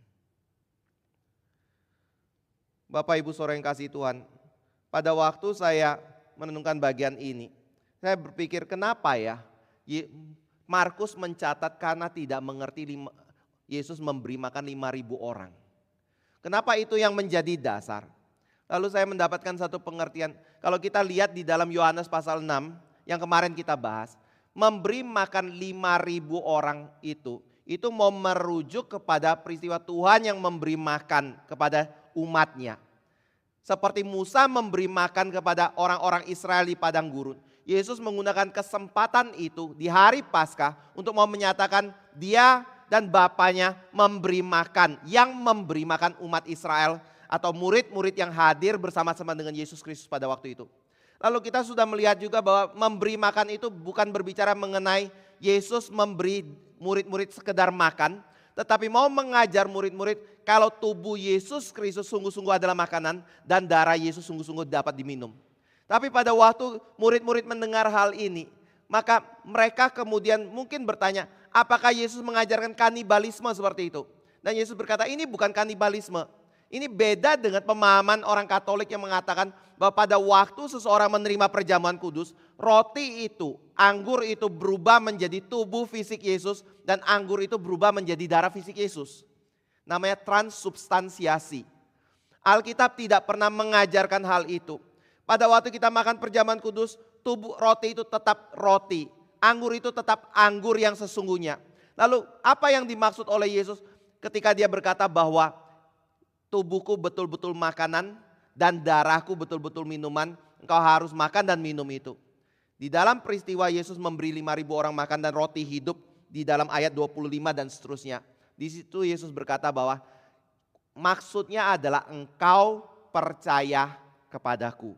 Bapak Ibu saudara yang kasih Tuhan, pada waktu saya menenungkan bagian ini, saya berpikir kenapa ya Markus mencatat karena tidak mengerti Yesus memberi makan 5.000 orang. Kenapa itu yang menjadi dasar? Lalu saya mendapatkan satu pengertian, kalau kita lihat di dalam Yohanes pasal 6 yang kemarin kita bahas, memberi makan 5.000 orang itu mau merujuk kepada peristiwa Tuhan yang memberi makan kepada umatnya. Seperti Musa memberi makan kepada orang-orang Israel di padang gurun. Yesus menggunakan kesempatan itu di hari Paskah untuk mau menyatakan dia dan Bapanya memberi makan, yang memberi makan umat Israel atau murid-murid yang hadir bersama-sama dengan Yesus Kristus pada waktu itu. Lalu kita sudah melihat juga bahwa memberi makan itu bukan berbicara mengenai Yesus memberi murid-murid sekedar makan, tetapi mau mengajar murid-murid kalau tubuh Yesus Kristus sungguh-sungguh adalah makanan dan darah Yesus sungguh-sungguh dapat diminum. Tapi pada waktu murid-murid mendengar hal ini, maka mereka kemudian mungkin bertanya, apakah Yesus mengajarkan kanibalisme seperti itu? Dan Yesus berkata, ini bukan kanibalisme. Ini beda dengan pemahaman orang Katolik yang mengatakan bahwa pada waktu seseorang menerima perjamuan kudus, roti itu, anggur itu berubah menjadi tubuh fisik Yesus dan anggur itu berubah menjadi darah fisik Yesus. Namanya transubstansiasi. Alkitab tidak pernah mengajarkan hal itu. Pada waktu kita makan perjamuan kudus, tubuh roti itu tetap roti, anggur itu tetap anggur yang sesungguhnya. Lalu apa yang dimaksud oleh Yesus ketika dia berkata bahwa tubuhku betul-betul makanan dan darahku betul-betul minuman, engkau harus makan dan minum itu. Di dalam peristiwa Yesus memberi 5.000 orang makan dan roti hidup di dalam ayat 25 dan seterusnya. Di situ Yesus berkata bahwa maksudnya adalah engkau percaya kepadaku.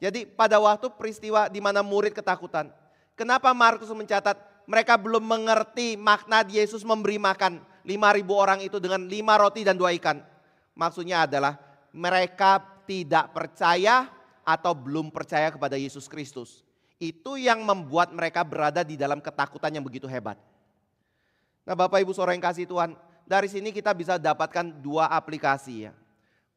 Jadi pada waktu peristiwa di mana murid ketakutan, kenapa Markus mencatat mereka belum mengerti makna Yesus memberi makan 5.000 orang itu dengan 5 roti dan 2 ikan. Maksudnya adalah mereka tidak percaya atau belum percaya kepada Yesus Kristus. Itu yang membuat mereka berada di dalam ketakutan yang begitu hebat. Nah Bapak Ibu Saudara yang kasih Tuhan, dari sini kita bisa dapatkan 2 aplikasi ya.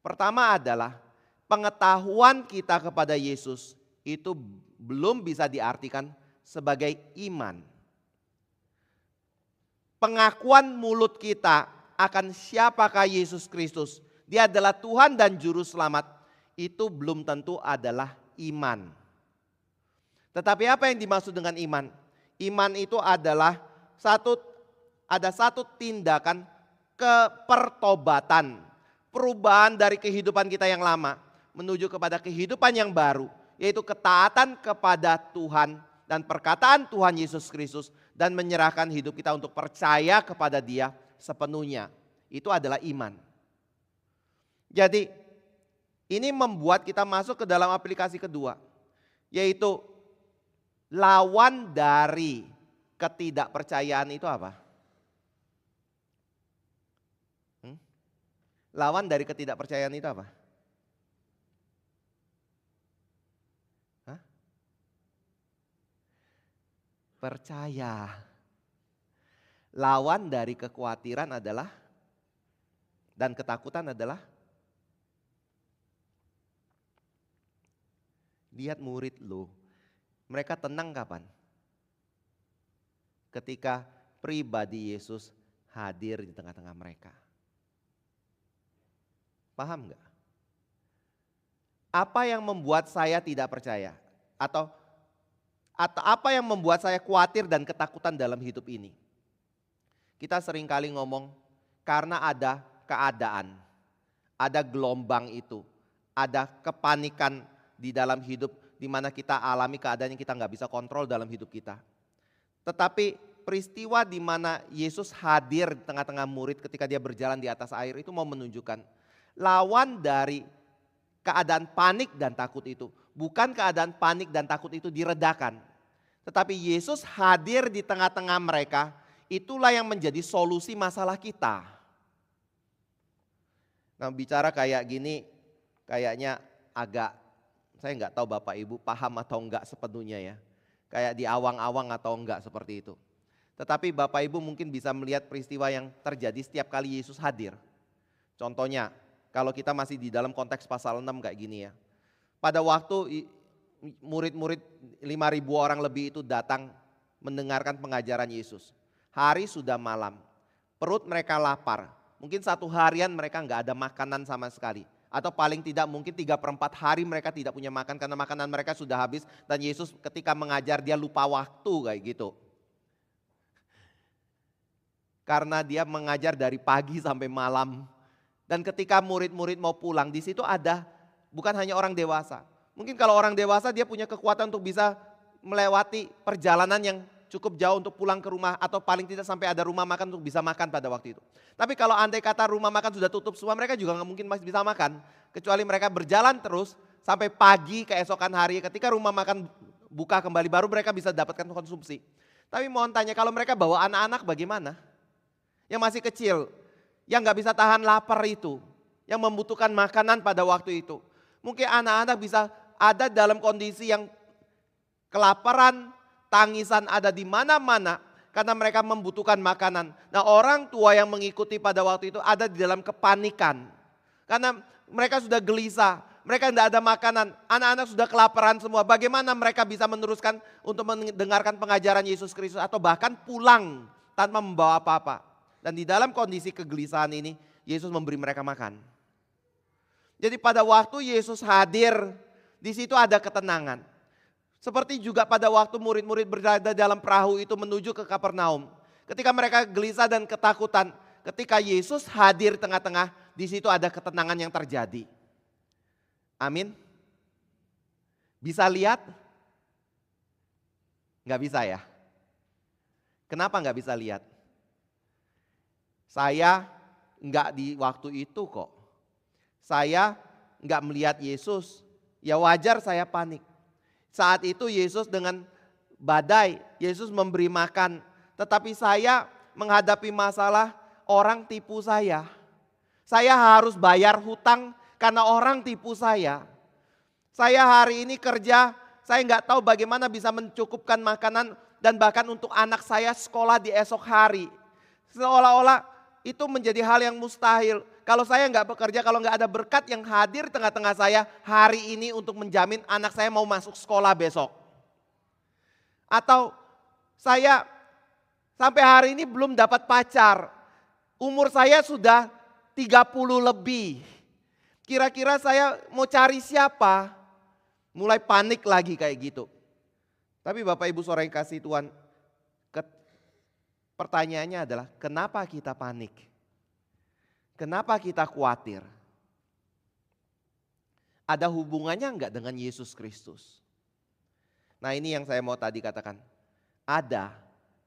Pertama adalah pengetahuan kita kepada Yesus itu belum bisa diartikan sebagai iman. Pengakuan mulut kita akan siapakah Yesus Kristus, dia adalah Tuhan dan Juru Selamat, itu belum tentu adalah iman. Tetapi apa yang dimaksud dengan iman? Iman itu adalah ada satu tindakan kepertobatan, perubahan dari kehidupan kita yang lama menuju kepada kehidupan yang baru, yaitu ketaatan kepada Tuhan dan perkataan Tuhan Yesus Kristus dan menyerahkan hidup kita untuk percaya kepada Dia sepenuhnya. Itu adalah iman. Jadi ini membuat kita masuk ke dalam aplikasi kedua, yaitu lawan dari ketidakpercayaan itu apa? Lawan dari ketidakpercayaan itu apa? Percaya. Lawan dari kekhawatiran adalah dan ketakutan adalah lihat murid lo. Mereka tenang kapan? Ketika pribadi Yesus hadir di tengah-tengah mereka. Paham enggak? Apa yang membuat saya tidak percaya? Atau apa yang membuat saya khawatir dan ketakutan dalam hidup ini? Kita seringkali ngomong karena ada keadaan, ada gelombang itu, ada kepanikan di dalam hidup di mana kita alami keadaan yang kita nggak bisa kontrol dalam hidup kita. Tetapi peristiwa di mana Yesus hadir di tengah-tengah murid ketika dia berjalan di atas air itu mau menunjukkan lawan dari keadaan panik dan takut itu. Bukan keadaan panik dan takut itu diredakan. Tetapi Yesus hadir di tengah-tengah mereka, itulah yang menjadi solusi masalah kita. Nah bicara kayak gini kayaknya agak, saya nggak tahu Bapak Ibu paham atau enggak sepenuhnya ya. Kayak di awang-awang atau enggak seperti itu. Tetapi Bapak Ibu mungkin bisa melihat peristiwa yang terjadi setiap kali Yesus hadir. Contohnya kalau kita masih di dalam konteks pasal 6 kayak gini ya. Pada waktu murid-murid 5.000 orang lebih itu datang mendengarkan pengajaran Yesus. Hari sudah malam, perut mereka lapar. Mungkin 1 harian mereka nggak ada makanan sama sekali. Atau paling tidak mungkin 3/4 hari mereka tidak punya makan karena makanan mereka sudah habis. Dan Yesus ketika mengajar dia lupa waktu kayak gitu. Karena dia mengajar dari pagi sampai malam. Dan ketika murid-murid mau pulang di situ ada bukan hanya orang dewasa. Mungkin kalau orang dewasa dia punya kekuatan untuk bisa melewati perjalanan yang cukup jauh untuk pulang ke rumah. Atau paling tidak sampai ada rumah makan untuk bisa makan pada waktu itu. Tapi kalau andai kata rumah makan sudah tutup semua mereka juga nggak mungkin masih bisa makan. Kecuali mereka berjalan terus sampai pagi keesokan hari ketika rumah makan buka kembali baru mereka bisa dapatkan konsumsi. Tapi mohon tanya kalau mereka bawa anak-anak bagaimana? Yang masih kecil, yang nggak bisa tahan lapar itu. Yang membutuhkan makanan pada waktu itu. Mungkin anak-anak bisa ada dalam kondisi yang kelaparan, tangisan ada di mana-mana karena mereka membutuhkan makanan. Nah orang tua yang mengikuti pada waktu itu ada di dalam kepanikan. Karena mereka sudah gelisah, mereka tidak ada makanan, anak-anak sudah kelaparan semua. Bagaimana mereka bisa meneruskan untuk mendengarkan pengajaran Yesus Kristus atau bahkan pulang tanpa membawa apa-apa. Dan di dalam kondisi kegelisahan ini, Yesus memberi mereka makan. Jadi pada waktu Yesus hadir, di situ ada ketenangan. Seperti juga pada waktu murid-murid berada dalam perahu itu menuju ke Kapernaum. Ketika mereka gelisah dan ketakutan, ketika Yesus hadir tengah-tengah, di situ ada ketenangan yang terjadi. Amin. Bisa lihat? Nggak bisa ya? Kenapa nggak bisa lihat? Saya nggak di waktu itu kok. Saya nggak melihat Yesus, ya wajar saya panik. Saat itu Yesus dengan badai, Yesus memberi makan. Tetapi saya menghadapi masalah orang tipu saya. Saya harus bayar hutang karena orang tipu saya. Saya hari ini kerja, saya nggak tahu bagaimana bisa mencukupkan makanan dan bahkan untuk anak saya sekolah di esok hari. Seolah-olah itu menjadi hal yang mustahil. Kalau saya nggak bekerja, kalau nggak ada berkat yang hadir tengah-tengah saya hari ini untuk menjamin anak saya mau masuk sekolah besok. Atau saya sampai hari ini belum dapat pacar. Umur saya sudah 30 lebih. Kira-kira saya mau cari siapa? Mulai panik lagi kayak gitu. Tapi Bapak Ibu saudara yang kasih Tuhan, pertanyaannya adalah kenapa kita panik? Kenapa kita khawatir? Ada hubungannya enggak dengan Yesus Kristus? Nah ini yang saya mau tadi katakan. Ada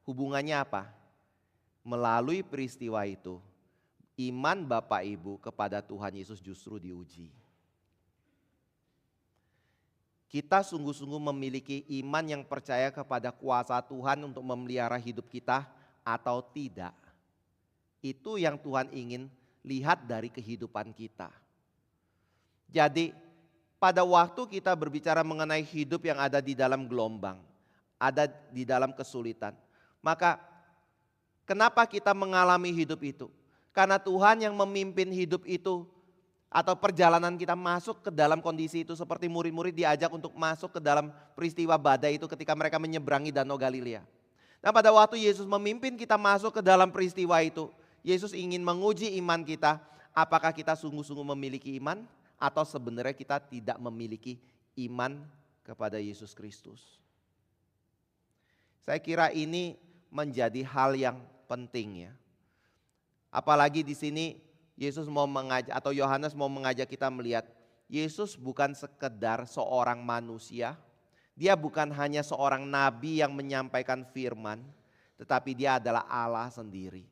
hubungannya apa? Melalui peristiwa itu, iman Bapak Ibu kepada Tuhan Yesus justru diuji. Kita sungguh-sungguh memiliki iman yang percaya kepada kuasa Tuhan untuk memelihara hidup kita atau tidak. Itu yang Tuhan ingin lihat dari kehidupan kita. Jadi pada waktu kita berbicara mengenai hidup yang ada di dalam gelombang, ada di dalam kesulitan, maka kenapa kita mengalami hidup itu? Karena Tuhan yang memimpin hidup itu atau perjalanan kita masuk ke dalam kondisi itu seperti murid-murid diajak untuk masuk ke dalam peristiwa badai itu ketika mereka menyeberangi Danau Galilea. Nah pada waktu Yesus memimpin kita masuk ke dalam peristiwa itu, Yesus ingin menguji iman kita, apakah kita sungguh-sungguh memiliki iman atau sebenarnya kita tidak memiliki iman kepada Yesus Kristus. Saya kira ini menjadi hal yang penting ya. Apalagi di sini Yesus mau mengajak atau Yohanes mau mengajak kita melihat Yesus bukan sekedar seorang manusia. Dia bukan hanya seorang nabi yang menyampaikan firman, tetapi dia adalah Allah sendiri.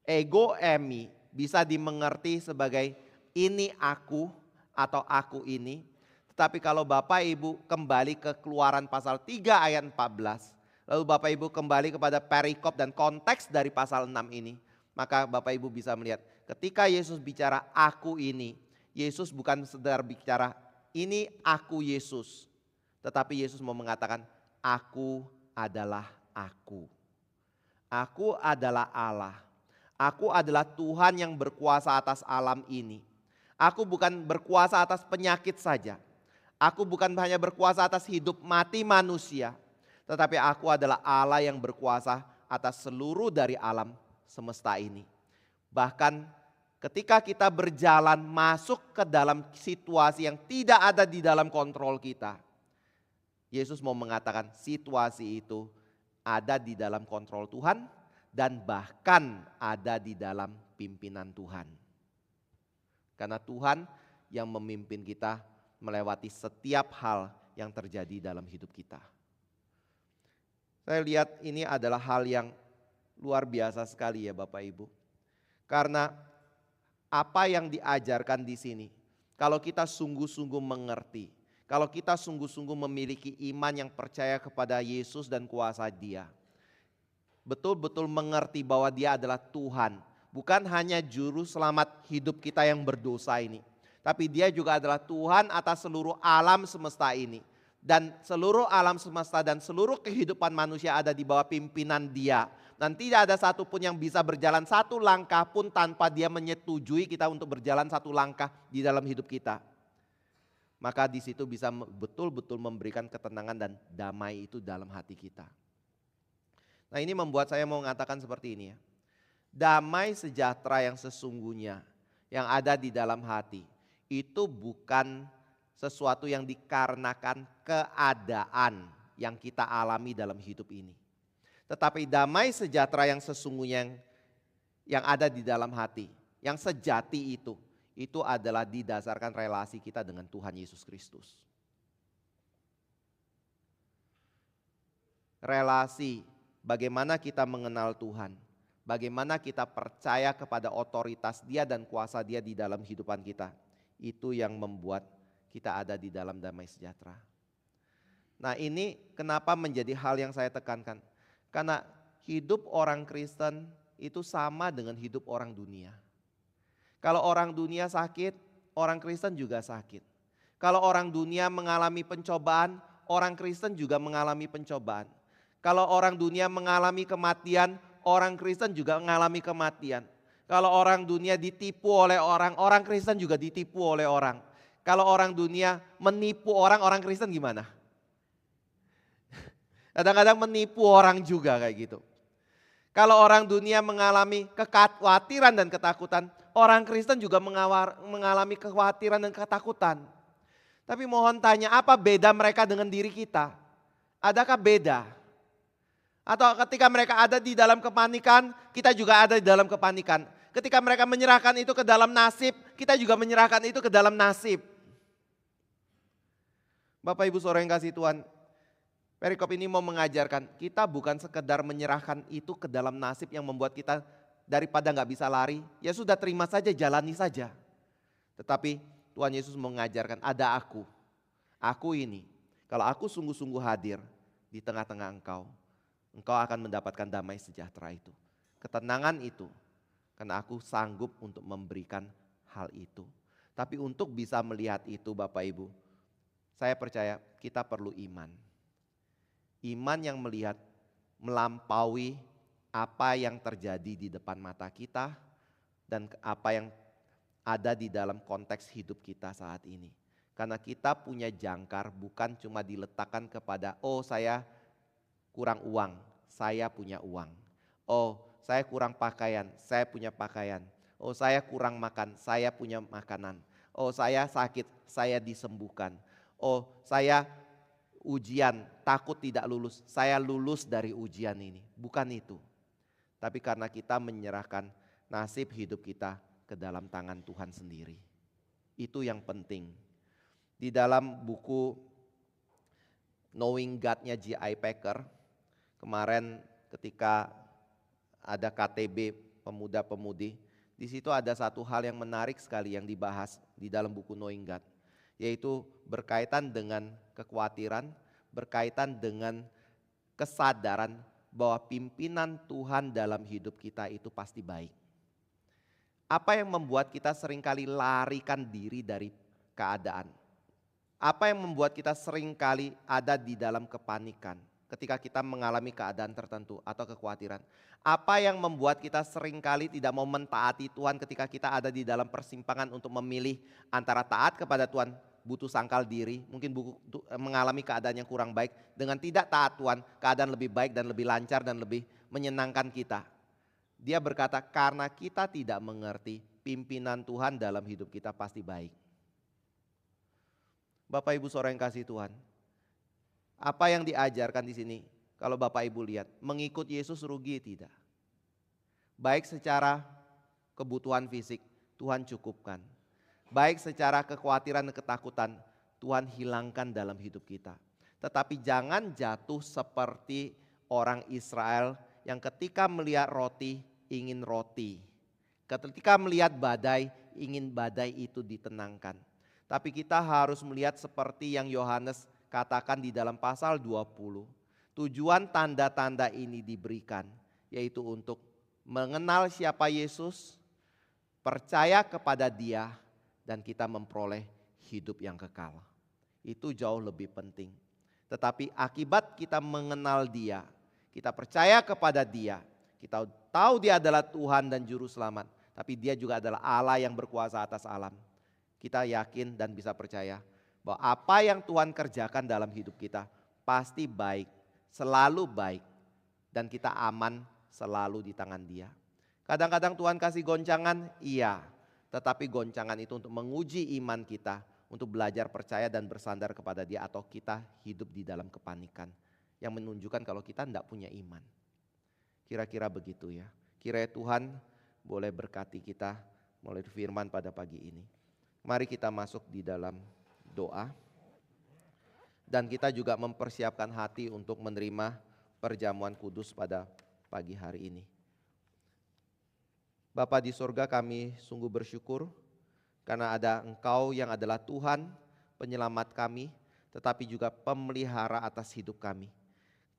Ego emi bisa dimengerti sebagai ini aku atau aku ini. Tetapi kalau Bapak Ibu kembali ke Keluaran pasal 3 ayat 14. Lalu Bapak Ibu kembali kepada perikop dan konteks dari pasal 6 ini. Maka Bapak Ibu bisa melihat ketika Yesus bicara aku ini. Yesus bukan sekedar bicara ini aku Yesus. Tetapi Yesus mau mengatakan aku adalah aku. Aku adalah Allah. Aku adalah Tuhan yang berkuasa atas alam ini. Aku bukan berkuasa atas penyakit saja. Aku bukan hanya berkuasa atas hidup mati manusia. Tetapi aku adalah Allah yang berkuasa atas seluruh dari alam semesta ini. Bahkan ketika kita berjalan masuk ke dalam situasi yang tidak ada di dalam kontrol kita. Yesus mau mengatakan situasi itu ada di dalam kontrol Tuhan dan bahkan ada di dalam pimpinan Tuhan. Karena Tuhan yang memimpin kita melewati setiap hal yang terjadi dalam hidup kita. Saya lihat ini adalah hal yang luar biasa sekali ya Bapak Ibu. Karena apa yang diajarkan di sini, kalau kita sungguh-sungguh mengerti, kalau kita sungguh-sungguh memiliki iman yang percaya kepada Yesus dan kuasa Dia, betul-betul mengerti bahwa Dia adalah Tuhan, bukan hanya juru selamat hidup kita yang berdosa ini, tapi Dia juga adalah Tuhan atas seluruh alam semesta ini. Dan seluruh alam semesta dan seluruh kehidupan manusia ada di bawah pimpinan Dia. Dan tidak ada satupun yang bisa berjalan satu langkah pun tanpa dia menyetujui kita untuk berjalan satu langkah di dalam hidup kita. Maka di situ bisa betul-betul memberikan ketenangan dan damai itu dalam hati kita. Nah, ini membuat saya mau mengatakan seperti ini ya. Damai sejahtera yang sesungguhnya yang ada di dalam hati itu bukan sesuatu yang dikarenakan keadaan yang kita alami dalam hidup ini. Tetapi damai sejahtera yang sesungguhnya yang ada di dalam hati, yang sejati itu adalah didasarkan relasi kita dengan Tuhan Yesus Kristus. Relasi, bagaimana kita mengenal Tuhan, bagaimana kita percaya kepada otoritas Dia dan kuasa Dia di dalam kehidupan kita. Itu yang membuat kita ada di dalam damai sejahtera. Nah, ini kenapa menjadi hal yang saya tekankan. Karena hidup orang Kristen itu sama dengan hidup orang dunia. Kalau orang dunia sakit, orang Kristen juga sakit. Kalau orang dunia mengalami pencobaan, orang Kristen juga mengalami pencobaan. Kalau orang dunia mengalami kematian, orang Kristen juga mengalami kematian. Kalau orang dunia ditipu oleh orang, orang Kristen juga ditipu oleh orang. Kalau orang dunia menipu orang, orang Kristen gimana? Kadang-kadang menipu orang juga kayak gitu. Kalau orang dunia mengalami kekhawatiran dan ketakutan, orang Kristen juga mengalami kekhawatiran dan ketakutan. Tapi mohon tanya, apa beda mereka dengan diri kita? Adakah beda? Atau ketika mereka ada di dalam kepanikan, kita juga ada di dalam kepanikan. Ketika mereka menyerahkan itu ke dalam nasib, kita juga menyerahkan itu ke dalam nasib. Bapak Ibu Saudara yang kasih Tuhan, perikop ini mau mengajarkan kita bukan sekedar menyerahkan itu ke dalam nasib yang membuat kita daripada gak bisa lari, ya sudah terima saja, jalani saja. Tetapi Tuhan Yesus mengajarkan ada aku ini. Kalau aku sungguh-sungguh hadir di tengah-tengah engkau akan mendapatkan damai sejahtera itu. Ketenangan itu, karena aku sanggup untuk memberikan hal itu. Tapi untuk bisa melihat itu Bapak Ibu, saya percaya kita perlu iman. Iman yang melihat melampaui apa yang terjadi di depan mata kita dan apa yang ada di dalam konteks hidup kita saat ini. Karena kita punya jangkar bukan cuma diletakkan kepada saya kurang uang, saya punya uang. Saya kurang pakaian, saya punya pakaian. Saya kurang makan, saya punya makanan. Saya sakit, saya disembuhkan. Saya ujian, takut tidak lulus, saya lulus dari ujian ini. Bukan itu. Tapi karena kita menyerahkan nasib hidup kita ke dalam tangan Tuhan sendiri. Itu yang penting. Di dalam buku Knowing God-nya J.I. Packer, kemarin ketika ada KTB pemuda-pemudi, di situ ada satu hal yang menarik sekali yang dibahas di dalam buku Knowing God. Yaitu berkaitan dengan kekhawatiran, berkaitan dengan kesadaran bahwa pimpinan Tuhan dalam hidup kita itu pasti baik. Apa yang membuat kita seringkali larikan diri dari keadaan? Apa yang membuat kita seringkali ada di dalam kepanikan ketika kita mengalami keadaan tertentu atau kekhawatiran? Apa yang membuat kita seringkali tidak mau mentaati Tuhan ketika kita ada di dalam persimpangan untuk memilih antara taat kepada Tuhan, butuh sangkal diri, mungkin mengalami keadaan yang kurang baik, dengan tidak taat Tuhan, keadaan lebih baik dan lebih lancar dan lebih menyenangkan kita. Dia berkata karena kita tidak mengerti pimpinan Tuhan dalam hidup kita pasti baik. Bapak Ibu Saudara yang kasih Tuhan, apa yang diajarkan di sini? Kalau Bapak Ibu lihat, mengikut Yesus rugi tidak? Baik secara kebutuhan fisik, Tuhan cukupkan. Baik secara kekhawatiran dan ketakutan, Tuhan hilangkan dalam hidup kita. Tetapi jangan jatuh seperti orang Israel yang ketika melihat roti, ingin roti. Ketika melihat badai, ingin badai itu ditenangkan. Tapi kita harus melihat seperti yang Yohanes katakan di dalam pasal 20. Tujuan tanda-tanda ini diberikan, yaitu untuk mengenal siapa Yesus, percaya kepada Dia, dan kita memperoleh hidup yang kekal. Itu jauh lebih penting. Tetapi akibat kita mengenal Dia, kita percaya kepada Dia, Kita tahu Dia adalah Tuhan dan Juru Selamat, tapi Dia juga adalah Allah yang berkuasa atas alam. Kita yakin dan bisa percaya bahwa apa yang Tuhan kerjakan dalam hidup kita pasti baik, selalu baik, dan kita aman selalu di tangan Dia. Kadang-kadang Tuhan kasih goncangan, iya, tetapi goncangan itu untuk menguji iman kita, untuk belajar percaya dan bersandar kepada Dia, atau kita hidup di dalam kepanikan yang menunjukkan kalau kita tidak punya iman. Kira-kira begitu ya. Kiranya Tuhan boleh berkati kita melalui firman pada pagi ini. Mari kita masuk di dalam doa. Dan kita juga mempersiapkan hati untuk menerima perjamuan kudus pada pagi hari ini. Bapa di surga, kami sungguh bersyukur karena ada Engkau yang adalah Tuhan, penyelamat kami, tetapi juga pemelihara atas hidup kami.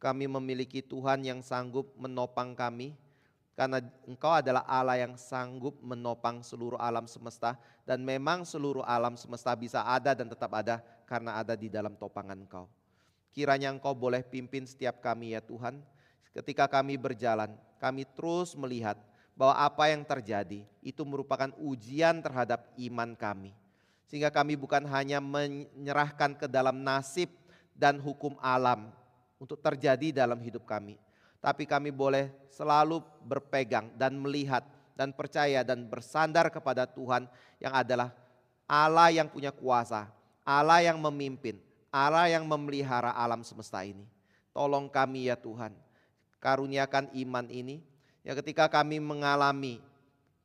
Kami memiliki Tuhan yang sanggup menopang kami, karena Engkau adalah Allah yang sanggup menopang seluruh alam semesta. Dan memang seluruh alam semesta bisa ada dan tetap ada karena ada di dalam topangan Engkau. Kiranya Engkau boleh pimpin setiap kami ya Tuhan. Ketika kami berjalan, kami terus melihat bahwa apa yang terjadi itu merupakan ujian terhadap iman kami. Sehingga kami bukan hanya menyerahkan ke dalam nasib dan hukum alam untuk terjadi dalam hidup kami, tapi kami boleh selalu berpegang dan melihat dan percaya dan bersandar kepada Tuhan yang adalah Allah yang punya kuasa, Allah yang memimpin, Allah yang memelihara alam semesta ini. Tolong kami ya Tuhan, karuniakan iman ini, ya ketika kami mengalami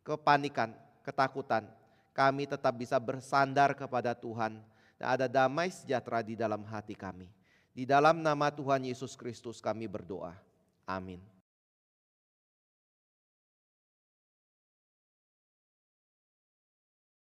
kepanikan, ketakutan, kami tetap bisa bersandar kepada Tuhan dan ada damai sejahtera di dalam hati kami. Di dalam nama Tuhan Yesus Kristus kami berdoa. Amin.